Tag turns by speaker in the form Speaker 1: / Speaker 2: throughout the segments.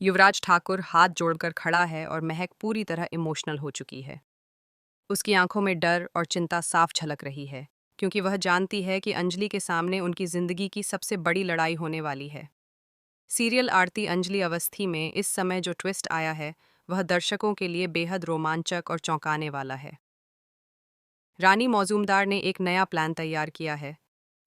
Speaker 1: युवराज ठाकुर हाथ जोड़कर खड़ा है और महक पूरी तरह इमोशनल हो चुकी है। उसकी आंखों में डर और चिंता साफ झलक रही है, क्योंकि वह जानती है कि अंजलि के सामने उनकी जिंदगी की सबसे बड़ी लड़ाई होने वाली है। सीरियल आरती अंजलि अवस्थी में इस समय जो ट्विस्ट आया है, वह दर्शकों के लिए बेहद रोमांचक और चौंकाने वाला है। रानी मौजूमदार ने एक नया प्लान तैयार किया है,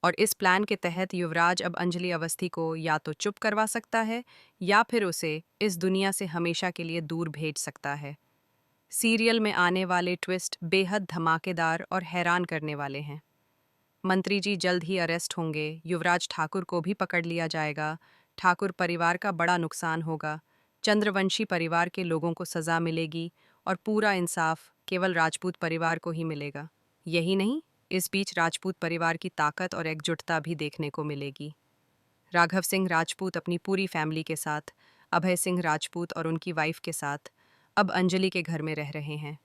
Speaker 1: और इस प्लान के तहत युवराज अब अंजलि अवस्थी को या तो चुप करवा सकता है या फिर उसे इस दुनिया से हमेशा के लिए दूर भेज सकता है। सीरियल में आने वाले ट्विस्ट बेहद धमाकेदार और हैरान करने वाले हैं। मंत्री जी जल्द ही अरेस्ट होंगे, युवराज ठाकुर को भी पकड़ लिया जाएगा, ठाकुर परिवार का बड़ा नुकसान होगा, चंद्रवंशी परिवार के लोगों को सजा मिलेगी और पूरा इंसाफ केवल राजपूत परिवार को ही मिलेगा। यही नहीं, इस बीच राजपूत परिवार की ताकत और एकजुटता भी देखने को मिलेगी। राघव सिंह राजपूत अपनी पूरी फैमिली के साथ, अभय सिंह राजपूत और उनकी वाइफ के साथ अब अंजलि के घर में रह रहे हैं।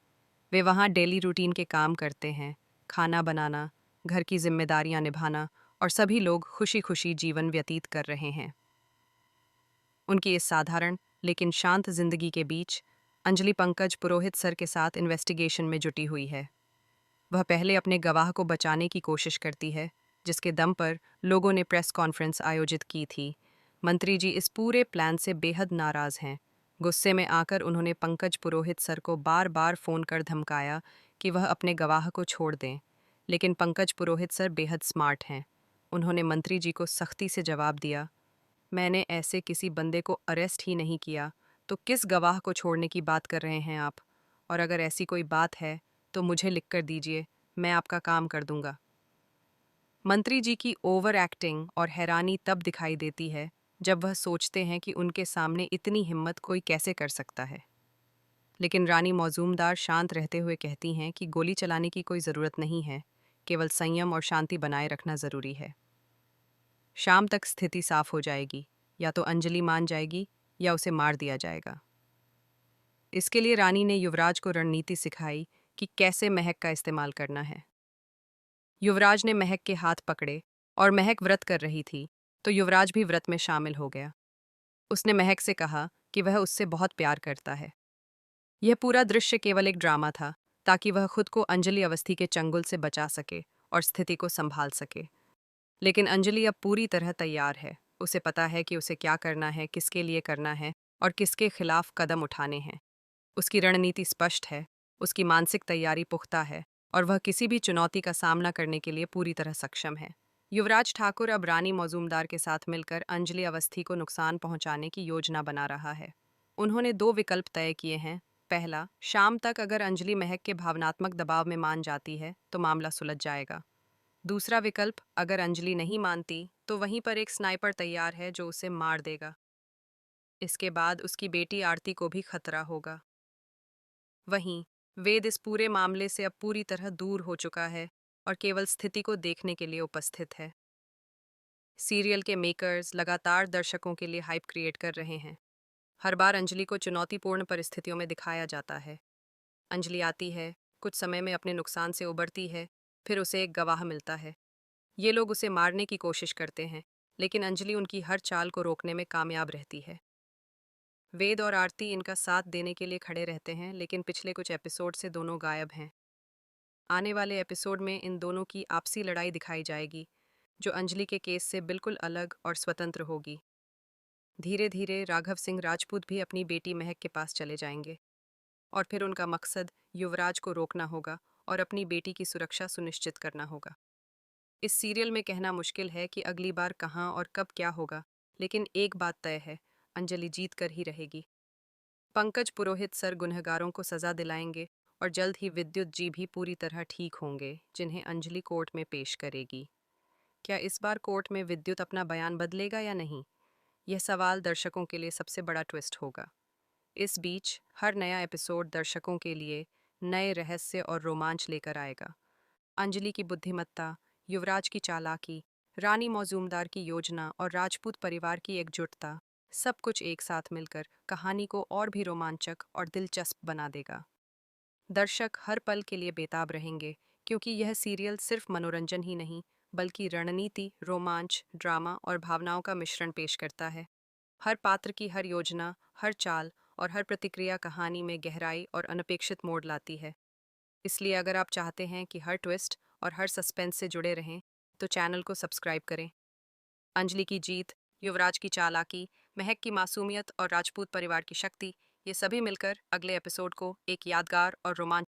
Speaker 1: वे वहाँ डेली रूटीन के काम करते हैं, खाना बनाना, घर की जिम्मेदारियां निभाना, और सभी लोग खुशी खुशी जीवन व्यतीत कर रहे हैं। उनकी इस साधारण लेकिन शांत जिंदगी के बीच अंजलि पंकज पुरोहित सर के साथ इन्वेस्टिगेशन में जुटी हुई है। वह पहले अपने गवाह को बचाने की कोशिश करती है, जिसके दम पर लोगों ने प्रेस कॉन्फ्रेंस आयोजित की थी। मंत्री जी इस पूरे प्लान से बेहद नाराज हैं। गुस्से में आकर उन्होंने पंकज पुरोहित सर को बार बार फोन कर धमकाया कि वह अपने गवाह को छोड़ दें, लेकिन पंकज पुरोहित सर बेहद स्मार्ट हैं। उन्होंने मंत्री जी को सख्ती से जवाब दिया, मैंने ऐसे किसी बंदे को अरेस्ट ही नहीं किया, तो किस गवाह को छोड़ने की बात कर रहे हैं आप? और अगर ऐसी कोई बात है तो मुझे लिख कर दीजिए, मैं आपका काम कर दूंगा। मंत्री जी की ओवर एक्टिंग और हैरानी तब दिखाई देती है जब वह सोचते हैं कि उनके सामने इतनी हिम्मत कोई कैसे कर सकता है। लेकिन रानी मौजूमदार शांत रहते हुए कहती हैं कि गोली चलाने की कोई ज़रूरत नहीं है, केवल संयम और शांति बनाए रखना ज़रूरी है। शाम तक स्थिति साफ हो जाएगी, या तो अंजलि मान जाएगी या उसे मार दिया जाएगा। इसके लिए रानी ने युवराज को रणनीति सिखाई कि कैसे महक का इस्तेमाल करना है। युवराज ने महक के हाथ पकड़े और महक व्रत कर रही थी, तो युवराज भी व्रत में शामिल हो गया। उसने महक से कहा कि वह उससे बहुत प्यार करता है। यह पूरा दृश्य केवल एक ड्रामा था, ताकि वह खुद को अंजलि अवस्थी के चंगुल से बचा सके और स्थिति को संभाल सके। लेकिन अंजलि अब पूरी तरह तैयार है। उसे पता है कि उसे क्या करना है, किसके लिए करना है और किसके खिलाफ कदम उठाने हैं। उसकी रणनीति स्पष्ट है, उसकी मानसिक तैयारी पुख्ता है और वह किसी भी चुनौती का सामना करने के लिए पूरी तरह सक्षम है। युवराज ठाकुर अब रानी मौजूमदार के साथ मिलकर अंजलि अवस्थी को नुकसान पहुंचाने की योजना बना रहा है। उन्होंने दो विकल्प तय किए हैं। पहला, शाम तक अगर अंजलि महक के भावनात्मक दबाव में मान जाती है तो मामला सुलझ जाएगा। दूसरा विकल्प, अगर अंजलि नहीं मानती तो वहीं पर एक स्नाइपर तैयार है जो उसे मार देगा। इसके बाद उसकी बेटी आरती को भी खतरा होगा। वहीं वेद इस पूरे मामले से अब पूरी तरह दूर हो चुका है और केवल स्थिति को देखने के लिए उपस्थित है। सीरियल के मेकर्स लगातार दर्शकों के लिए हाइप क्रिएट कर रहे हैं। हर बार अंजलि को चुनौतीपूर्ण परिस्थितियों में दिखाया जाता है। अंजलि आती है, कुछ समय में अपने नुकसान से उबरती है, फिर उसे एक गवाह मिलता है। ये लोग उसे मारने की कोशिश करते हैं, लेकिन अंजलि उनकी हर चाल को रोकने में कामयाब रहती है। वेद और आरती इनका साथ देने के लिए खड़े रहते हैं, लेकिन पिछले कुछ एपिसोड से दोनों गायब हैं। आने वाले एपिसोड में इन दोनों की आपसी लड़ाई दिखाई जाएगी, जो अंजलि के केस से बिल्कुल अलग और स्वतंत्र होगी। धीरे धीरे राघव सिंह राजपूत भी अपनी बेटी महक के पास चले जाएंगे, और फिर उनका मकसद युवराज को रोकना होगा और अपनी बेटी की सुरक्षा सुनिश्चित करना होगा। इस सीरियल में कहना मुश्किल है कि अगली बार कहाँ और कब क्या होगा, लेकिन एक बात तय है, अंजलि जीत कर ही रहेगी। पंकज पुरोहित सर गुनहगारों को सजा दिलाएंगे और जल्द ही विद्युत जी भी पूरी तरह ठीक होंगे, जिन्हें अंजलि कोर्ट में पेश करेगी। क्या इस बार कोर्ट में विद्युत अपना बयान बदलेगा या नहीं? यह सवाल दर्शकों के लिए सबसे बड़ा ट्विस्ट होगा। इस बीच हर नया एपिसोड दर्शकों के लिए नए रहस्य और रोमांच लेकर आएगा। अंजलि की बुद्धिमत्ता, युवराज की चालाकी, रानी मौजूमदार की योजना और राजपूत परिवार की एकजुटता, सब कुछ एक साथ मिलकर कहानी को और भी रोमांचक और दिलचस्प बना देगा। दर्शक हर पल के लिए बेताब रहेंगे, क्योंकि यह सीरियल सिर्फ मनोरंजन ही नहीं, बल्कि रणनीति, रोमांच, ड्रामा और भावनाओं का मिश्रण पेश करता है। हर पात्र की हर योजना, हर चाल और हर प्रतिक्रिया कहानी में गहराई और अनपेक्षित मोड़ लाती है। इसलिए अगर आप चाहते हैं कि हर ट्विस्ट और हर सस्पेंस से जुड़े रहें, तो चैनल को सब्सक्राइब करें। अंजलि की जीत, युवराज की चालाकी, महक की मासूमियत और राजपूत परिवार की शक्ति, ये सभी मिलकर अगले एपिसोड को एक यादगार और रोमांचक